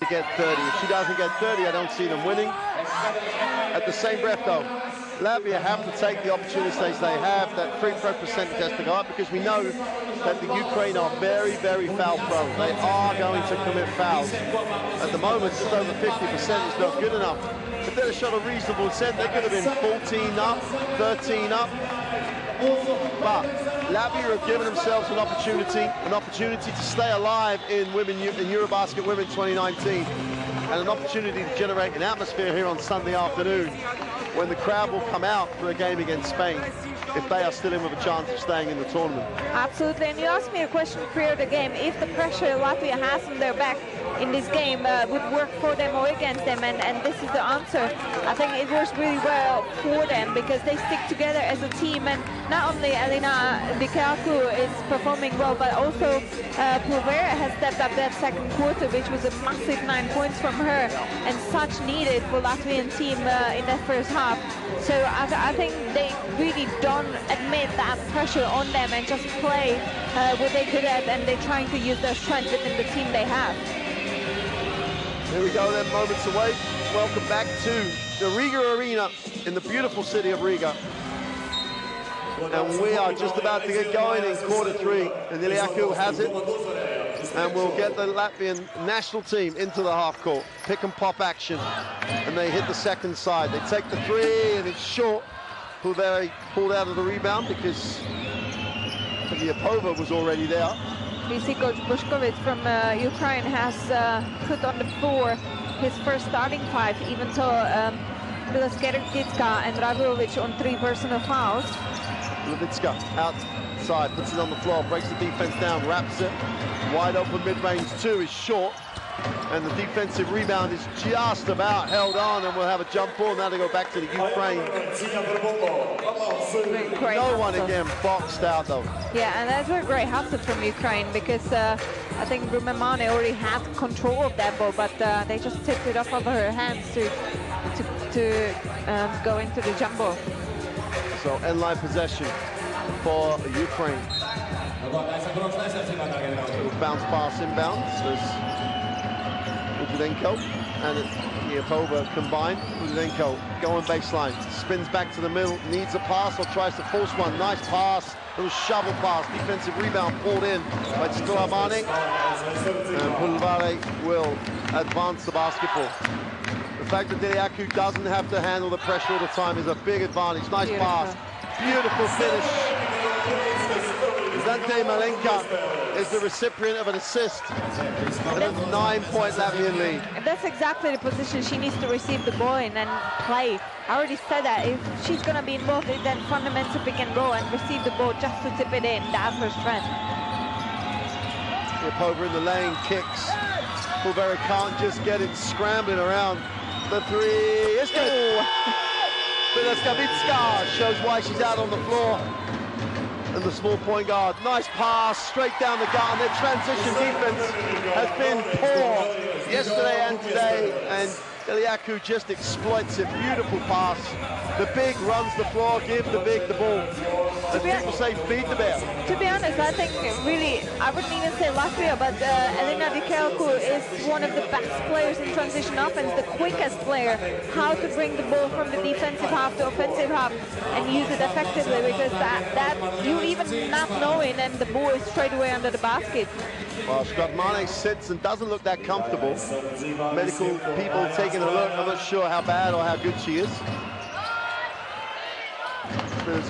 get 30. If she doesn't get 30, I don't see them winning. At the same breath, though, Latvia have to take the opportunities they have, that free throw percentage has to go up, because we know that the Ukraine are very, very foul prone. They are going to commit fouls. At the moment, just over 50% is not good enough. If they'd have shot a reasonable set, they could have been 14 up, 13 up. But Latvia have given themselves an opportunity to stay alive in Eurobasket Women 2019, and an opportunity to generate an atmosphere here on Sunday afternoon when the crowd will come out for a game against Spain, if they are still in with a chance of staying in the tournament. Absolutely, and you asked me a question prior to the game, if the pressure Latvia has on their back in this game would work for them or against them, and this is the answer. I think it works really well for them because they stick together as a team, and not only Elina Dikaku is performing well, but also Pulvera has stepped up that second quarter, which was a massive 9 points from her, and such needed for Latvian team in that first half. So I think they really don't admit that pressure on them and just play what they're good at, and they're trying to use their strength within the team they have. Here we go then, moments away. Welcome back to the Riga Arena in the beautiful city of Riga. And we are just about to get going in quarter three. And Iliaku has it. And we'll get the Latvian national team into the half court. Pick and pop action. And they hit the second side. They take the three, and it's short. Pulvera pulled out of the rebound because Yepova was already there. We see Coach Bushkovich from Ukraine has put on the floor his first starting five, even though Levitska and Radulovic on 3 personal fouls. Levitska outside, puts it on the floor, breaks the defense down, wraps it. Wide open mid-range 2 is short. And the defensive rebound is just about held on, and we'll have a jump ball now to go back to the Ukraine. No one again boxed out though. Yeah, and that's a great hustle from Ukraine, because I think Rumemane already had control of that ball, but they just tipped it off of her hands to go into the jump ball. So end line possession for Ukraine. Bounce pass inbounds. There's Udenko and Yepova combined. Udenko going baseline, spins back to the middle, needs a pass or tries to force one. Nice pass, little shovel pass, defensive rebound pulled in by Stolamani, and Pulvera will advance the basketball. The fact that Diliaku doesn't have to handle the pressure all the time is a big advantage. Nice pass, beautiful finish. Zante Malenka is the recipient of an assist and a 9-point Latvian lead. That's exactly the position she needs to receive the ball in and play. I already said that if she's going to be involved in that fundamental pick and roll and receive the ball just to tip it in, that's her strength. Yepova in the lane, kicks. Pulvera can't just get it scrambling around. The three is good. Bilaskavitska shows why she's out on the floor. And the small point guard, nice pass straight down the gut, and their transition defense has been poor yesterday and today, and Iliaku just exploits it. Beautiful pass. The big runs the floor, give the big the ball. As people say, feed the bear. To be honest, I think really, I wouldn't even say Latvia, but Elina Dikaku is one of the best players in transition offense, the quickest player, how to bring the ball from the defensive half to offensive half and use it effectively, because that you even not knowing, and the ball is straight away under the basket. Well, Stratmane sits and doesn't look that comfortable. Medical people taking a look. I'm not sure how bad or how good she is.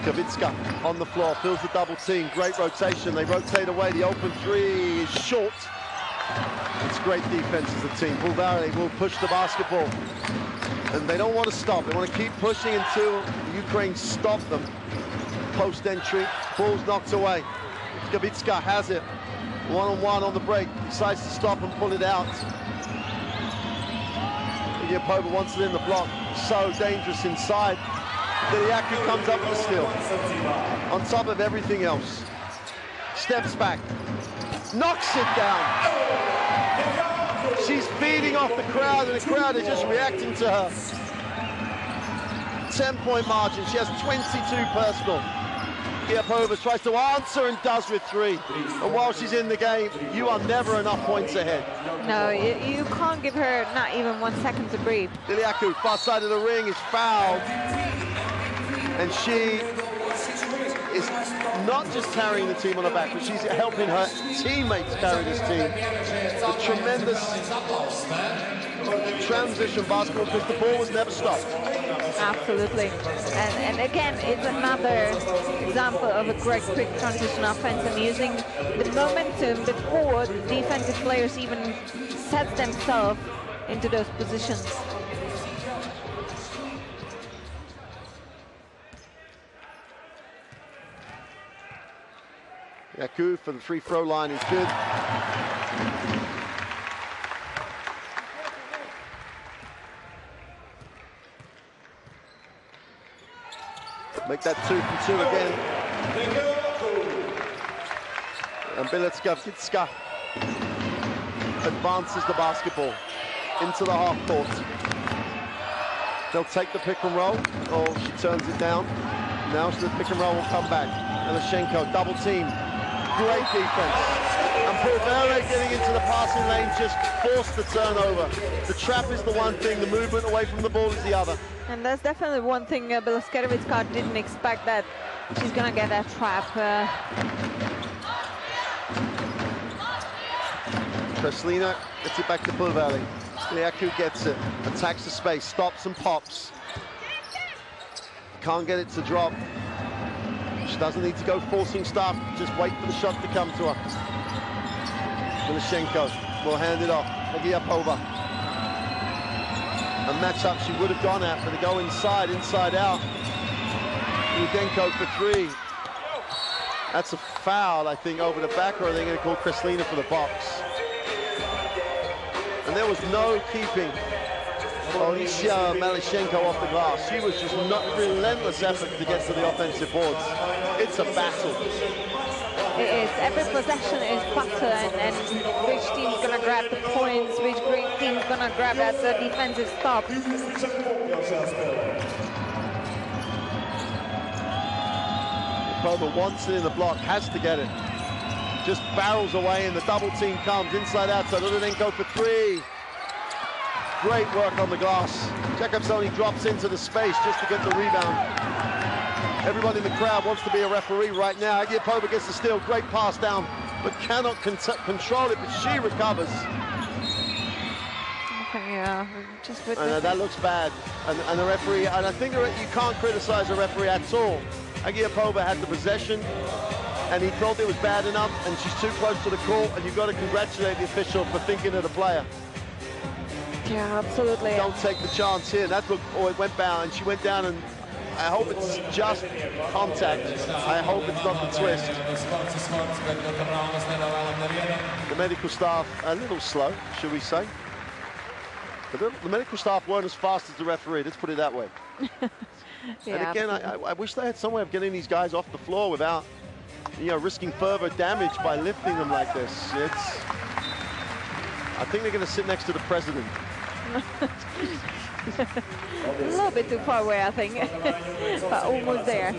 Kavitska on the floor, fills the double team. Great rotation. They rotate away. The open three is short. It's great defense as a team. Pulvera will push the basketball. And they don't want to stop. They want to keep pushing until Ukraine stop them. Post entry. Ball's knocked away. Kavitska has it. One-on-one on the break, decides to stop and pull it out. Yepova wants it in the block, so dangerous inside. Diliaku comes up with a steal. On top of everything else. Steps back, knocks it down. She's feeding off the crowd, and the crowd is just reacting to her. 10-point margin, she has 22 personal. Agiapova tries to answer and does with 3. And while she's in the game, you are never enough points ahead. No, you can't give her not even 1 second to breathe. Iliaku, far side of the ring, is fouled. And she is not just carrying the team on her back, but she's helping her teammates carry this team. The tremendous transition basketball, because the ball was never stopped. Absolutely. And again, it's another example of a great quick transition offense and using the momentum before the defensive players even set themselves into those positions. Yaku for the free throw line is good. Make that 2 from 2 again. And Bilecka advances the basketball into the half court. They'll take the pick and roll. Oh, she turns it down. Now the pick and roll will come back. Elishenko, double team. Great defense. And Pulvere getting into the passing lane just forced the turnover. The trap is the one thing, the movement away from the ball is the other. And that's definitely one thing Bilecka didn't expect, that she's going to get that trap. Kreslina gets it back to Pulvere. Iliaku gets it, attacks the space, stops and pops. Can't get it to drop. She doesn't need to go forcing stuff, just wait for the shot to come to her. Milashenko will hand it off. Agiapova. A matchup she would have gone at, but they go inside out. Udenko for 3. That's a foul, I think, over the back, or are they going to call Kreslina for the box? And there was no keeping Alicia Milashenko off the glass. She was just not relentless effort to get to the offensive boards. It's a battle. It is. Every possession is battle, and which team's going to grab the points, which team's going to grab at the defensive stop. Pova wants it in the block, has to get it. Just barrels away, and the double team comes inside outside. Udenko for 3. Great work on the glass. Jakobsoni drops into the space just to get the rebound. Everybody in the crowd wants to be a referee right now. Agiapova gets the steal, great pass down, but cannot control it, but she recovers. Okay, yeah, just with that looks bad. And the referee, and I think you can't criticize the referee at all. Agiapova had the possession, and he thought it was bad enough, and she's too close to the court, and you've got to congratulate the official for thinking of the player. Yeah, absolutely. Don't take the chance here. That looked, it went down, and she went down, and I hope it's just contact. I hope it's not the twist. The medical staff, a little slow, should we say. But the medical staff weren't as fast as the referee, let's put it that way. Yeah, and again, I wish they had some way of getting these guys off the floor without, risking further damage by lifting them like this. I think they're going to sit next to the president. A little bit too far away, I think, but almost there.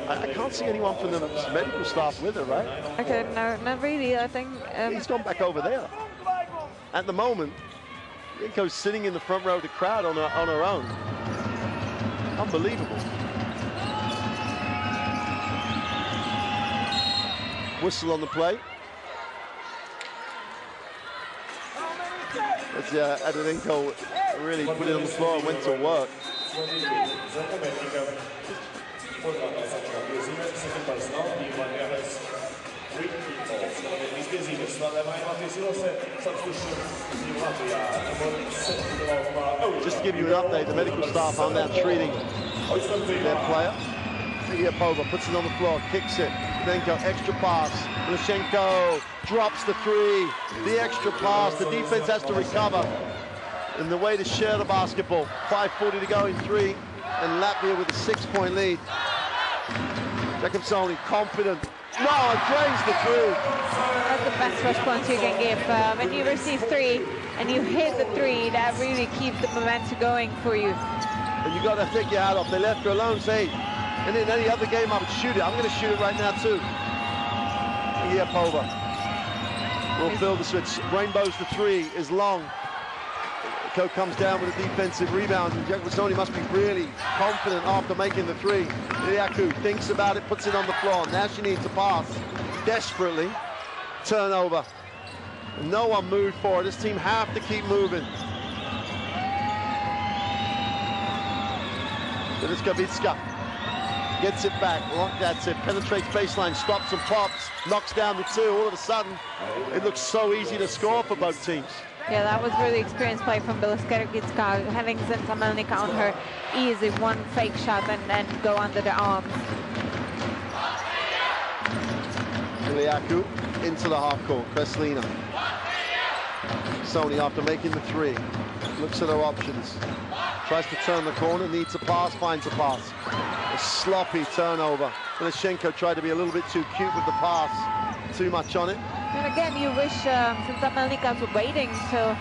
I can't see anyone from the medical staff with her, right? Okay, no, not really, I think. He's gone back over there. At the moment, Rinko's sitting in the front row of the crowd on her own. Unbelievable. Whistle on the play. As Adorenko really put it on the floor and went to work. Just to give you an update, the medical staff are now treating their player. Agiapova puts it on the floor, kicks it. Udenko, extra pass. Milashenko drops the 3. The extra pass. The defense has to recover. And the way to share the basketball. 5:40 to go in 3. And Latvia with a 6-point lead. Jakobsoni confident. No, it drains the 3. That's the best response you can give. When you receive 3 and you hit the 3, that really keeps the momentum going for you. And you got to take your hat off. They left her alone, say, And in any other game, I would shoot it. I'm going to shoot it right now, too. Pova will fill the switch. Rainbows the three is long. Ko comes down with a defensive rebound. Jack must be really confident after making the three. Iliaku thinks about it, puts it on the floor. Now she needs to pass desperately. Turnover. No one moved for it. This team have to keep moving. Skavitska gets it back. That's it. Penetrates baseline, stops and pops, knocks down the two. All of a sudden, it looks so easy to score for both teams. Yeah, that was really experienced play from Skavitska, having Zenza Melnika on her easy one fake shot and then go under the arms. Iliaku into the half court. Kreslina. Sony after making the three. Looks at her options. Tries to turn the corner, needs a pass, finds a pass. A sloppy turnover. Milashenko tried to be a little bit too cute with the pass. Too much on it. And again, you wish Zenza Melnika was waiting till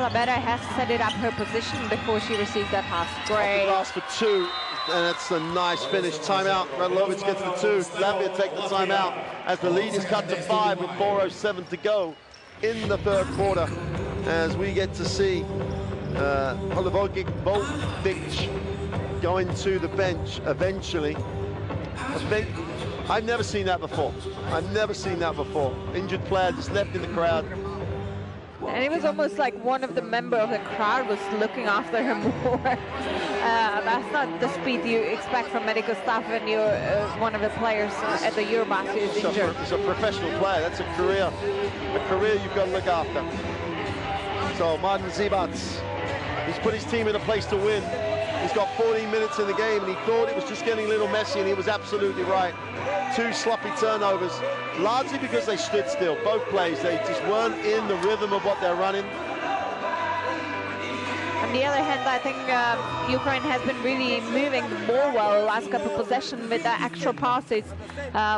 Labera has set it up her position before she receives that pass. Great. Pass for two, and that's a nice finish. Timeout. Radlovic gets the two. Latvia take the timeout as the lead is cut to 5 with 4:07 to go in the third quarter. As we get to see Holovogic going to the bench eventually. I've never seen that before. I've never seen that before. Injured player just left in the crowd. And it was almost like one of the members of the crowd was looking after her more. That's not the speed you expect from medical staff when you're one of the players at the Eurobasket who is injured. It's a professional player. That's a career you've got to look after. So Martin Zibats, he's put his team in a place to win. He's got 14 minutes in the game, and he thought it was just getting a little messy, and he was absolutely right. 2 sloppy turnovers, largely because they stood still. Both plays, they just weren't in the rhythm of what they're running. On the other hand, I think Ukraine has been really moving more well the last couple of possessions with the extra passes.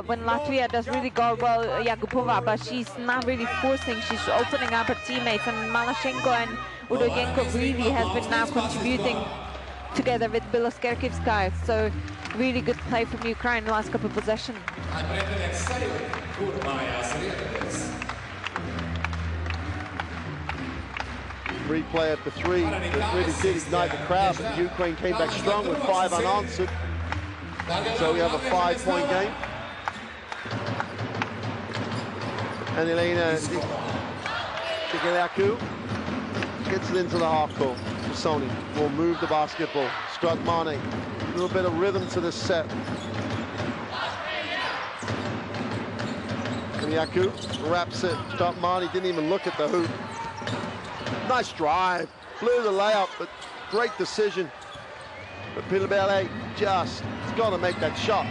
When Latvia does really go well, Yakupova, but she's not really forcing, she's opening up her teammates, and Malashenko and Udoyenko really has been now contributing together with Skavitska. So really good play from Ukraine the last couple of possessions. Replay of the three that really did ignite the crowd, but Ukraine came back strong with 5 unanswered. So we have a 5-point game. And Elena Iliaku gets it into the half court. Sony will move the basketball. Stragmane, a little bit of rhythm to this set. Iliaku wraps it. Stragmane didn't even look at the hoop. Nice drive, blew the layup, but great decision. But Pilibele just has got to make that shot.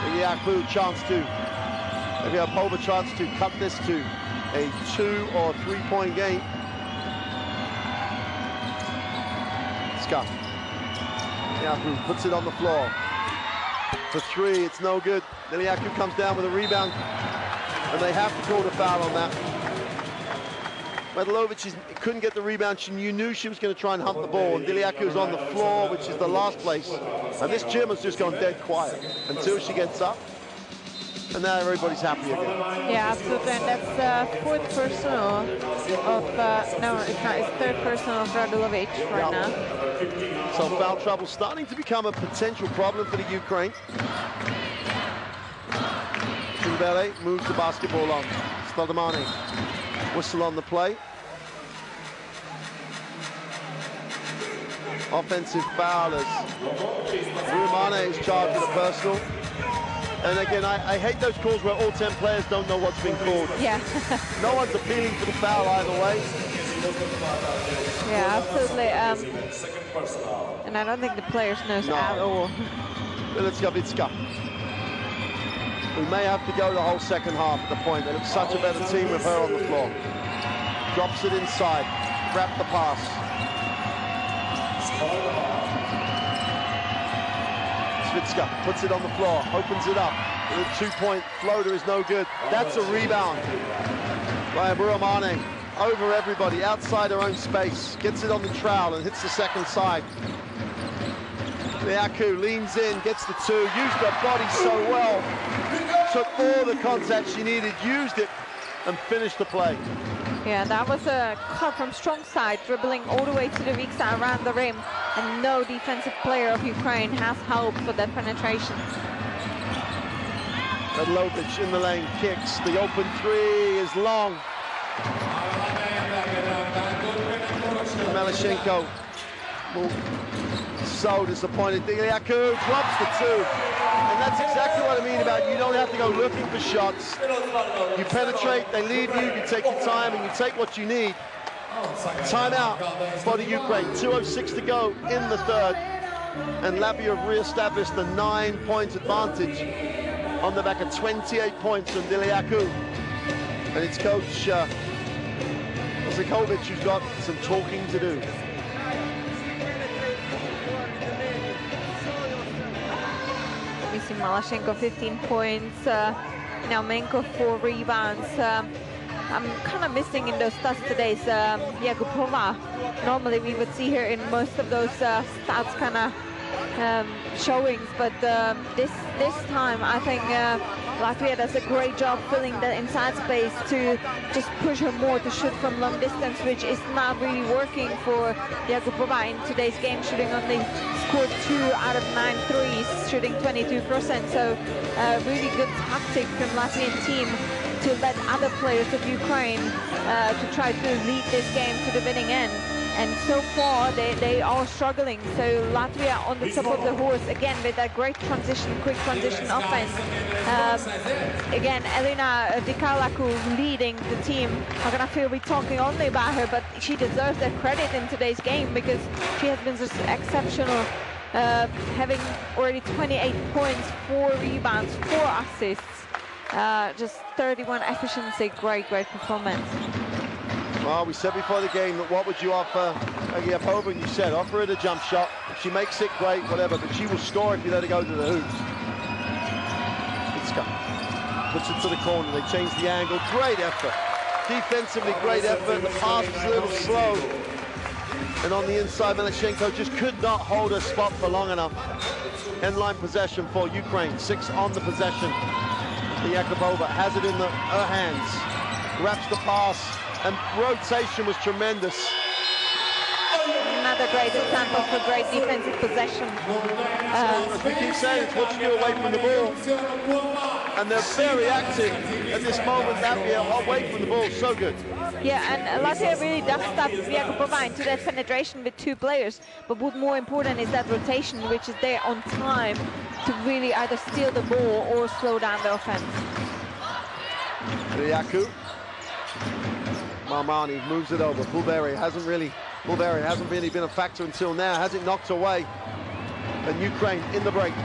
Iliaku chance to, maybe a Pova chance to cut this to a 2 or 3-point game. Ska. Iliaku puts it on the floor. For 3, it's no good. Iliaku comes down with a rebound, and they have to call the foul on that. Radlovic couldn't get the rebound. You knew she was going to try and hunt the ball, and Iliaku was on the floor, which is the last place. And this gym has just gone dead quiet until she gets up, and now everybody's happy again. Yeah, absolutely, and that's 4th personal of, no, it's not, it's 3rd personal of Radlovic right now. So foul trouble starting to become a potential problem for the Ukraine. Kimbele moves the basketball on. Stodamani. Whistle on the play. Offensive foul as Rumane is charged with a personal. And again, I hate those calls where all 10 players don't know what's been called. Yeah. No one's appealing for the foul either way. Yeah, absolutely. And I don't think the players knows at all. Skavitska. We may have to go the whole second half at the point. They look such a better team with her on the floor. Drops it inside. Wrap the pass. Svitska puts it on the floor. Opens it up. The 2-point floater is no good. That's a rebound by Buramane. Over everybody, outside her own space. Gets it on the trowel and hits the second side. Liaku leans in, gets the two, used her body so well. Took all the contact she needed, used it, and finished the play. Yeah, that was a cut from strong side, dribbling all the way to the weak side around the rim, and no defensive player of Ukraine has help for that penetration. Medlovic in the lane, kicks, the open three is long. Melashenko, so disappointed. Liaku drops the two. And that's exactly what I mean about you don't have to go looking for shots. You penetrate, they leave you, you take your time, and you take what you need. Timeout for the Ukraine. 2:06 to go in the third. And Latvia have re-established the 9-point advantage on the back of 28 points from Liaku. And it's coach Zikovic who's got some talking to do. We see Melashenko 15 points, Naumenko 4 rebounds. I'm kind of missing in those stats today. Yakupova, normally we would see her in most of those stats kind of showings, but this time I think Latvia does a great job filling the inside space to just push her more to shoot from long distance, which is not really working for Yakupova in today's game, shooting only scored 2 out of 9 threes, shooting 22%. So really good tactic from Latvian team to let other players of Ukraine to try to lead this game to the winning end. And so far they are struggling. So Latvia on the top of the horse again with that great transition, quick transition offense. Again, Elina Dikalaku leading the team. I'm gonna feel we're talking only about her, but she deserves that credit in today's game because she has been just exceptional, having already 28 points, 4 rebounds, 4 assists, just 31 efficiency. Great performance. Well, we said before the game that what would you offer Agiyapova, and you said offer her the jump shot. If she makes it, great, whatever, but she will score if you let her go to the hoop. Itska puts it to the corner, they change the angle, great effort. Defensively, great effort, the pass was a little slow. And on the inside, Melashenko just could not hold her spot for long enough. End line possession for Ukraine, 6 on the possession. Yakupova has it in her hands, wraps the pass, and rotation was tremendous. Another great example for great defensive possession. As we keep saying, it's what you do away from the ball. And they're very active at this moment, Latvia, away from the ball, so good. Yeah, and Latvia really does stop Yakupova into that penetration with 2 players. But what's more important is that rotation, which is there on time to really either steal the ball or slow down the offense. Liaku. Marmani moves it over. Bulberi hasn't really been a factor until now. Has it knocked away? And Ukraine in the break. If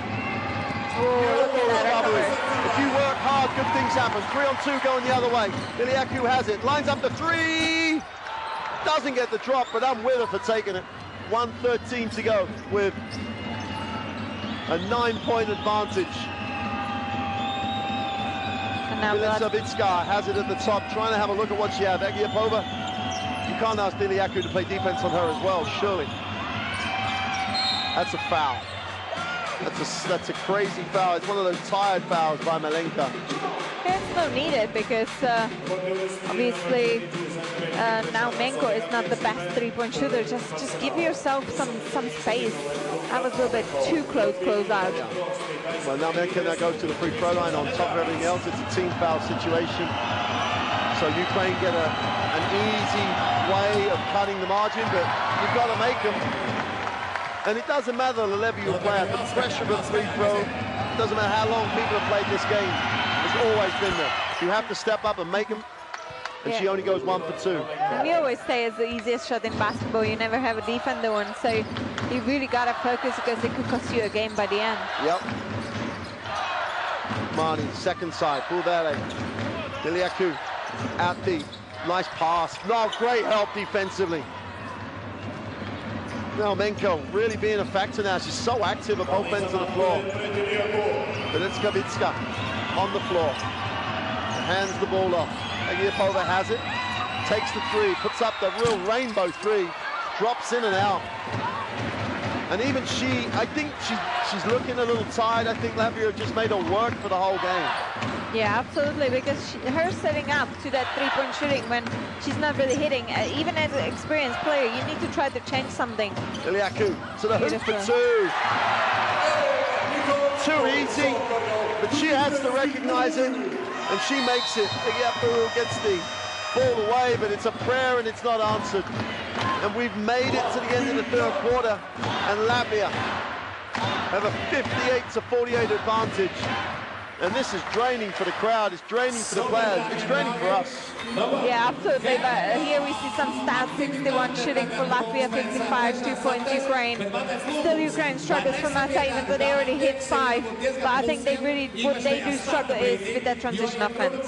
you work hard, good things happen. 3-on-2 going the other way. Liaku has it. Lines up the 3. Doesn't get the drop, but I'm with her for taking it. 1:13 to go with a 9-point advantage. Militsavitska has it at the top, trying to have a look at what she has. Agiyapova, you can't ask Liaku to play defense on her as well, surely. That's a foul. That's a crazy foul. It's one of those tired fouls by Malenka. It's no needed because obviously Naumenko is not the best 3-point shooter. Just give yourself some space. That was a little bit too close out. Well, Naumenko now goes to the free throw line. On top of everything else, it's a team foul situation. So Ukraine get an easy way of cutting the margin, but you've got to make them. And it doesn't matter the level you play at, the pressure of a free throw, it doesn't matter how long people have played this game, it's always been there. You have to step up and make them, and she only goes 1 for 2. And we always say it's the easiest shot in basketball, you never have a defender on, so you really got to focus because it could cost you a game by the end. Yep. Marni, second side, Bulberi, Liaku, out deep, nice pass, no, great help defensively. Naumenko really being a factor now. She's so active at both ends of the floor. Velitskavitska on the floor. Hands the ball off. Agiyapova has it. Takes the 3. Puts up the real rainbow 3. Drops in and out. And even she, I think she's looking a little tired. I think Latvia just made her work for the whole game. Yeah, absolutely, because her setting up to that three-point shooting when she's not really hitting, even as an experienced player, you need to try to change something. Iliaku to the hoop for two. Too easy, but she has to recognize it, and she makes it. Iliaku gets the ball away, but it's a prayer and it's not answered. And we've made it to the end of the third quarter, and Latvia have a 58-48 advantage. And this is draining for the crowd, it's draining for the players, it's draining for us. Yeah, absolutely, but here we see some stats, 61 shooting for Latvia, 55, 2 points Ukraine. Still Ukraine struggles from outside, even though they already hit 5. But I think they really, what they do struggle is with that transition offense.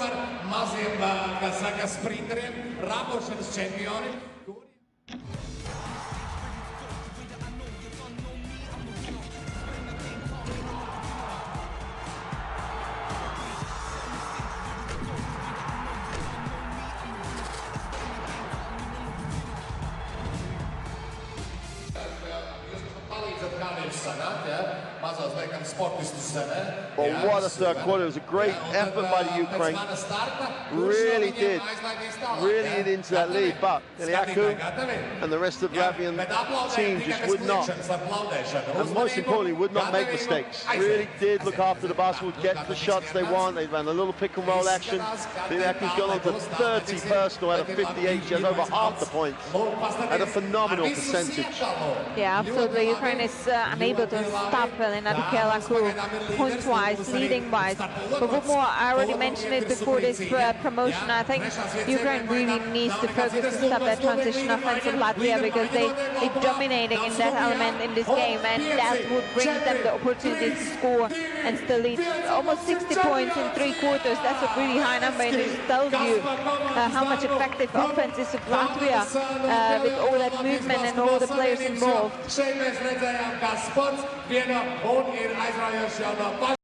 Well, what a third quarter. It was a great effort by the Ukraine. Really did into that lead, but Iliaku and the rest of the Latvian team just would not, and most importantly, would not make mistakes. Really did look after the basketball, get the shots they want. They ran a little pick and roll action. Iliaku's gone on to 30 personal out of 58. She has over half the points at a phenomenal percentage. Yeah, absolutely. Ukraine is unable to stop Iliaku point-wise, leading-wise. But what more, I already mentioned it before this promotion. I think Ukraine really needs to focus to stop that transition offense of Latvia, because they're dominating in that element in this game, and that would bring them the opportunity to score and still lead almost 60 points in 3 quarters. That's a really high number, and it tells you how much effective offense is of Latvia with all that movement and all the players involved.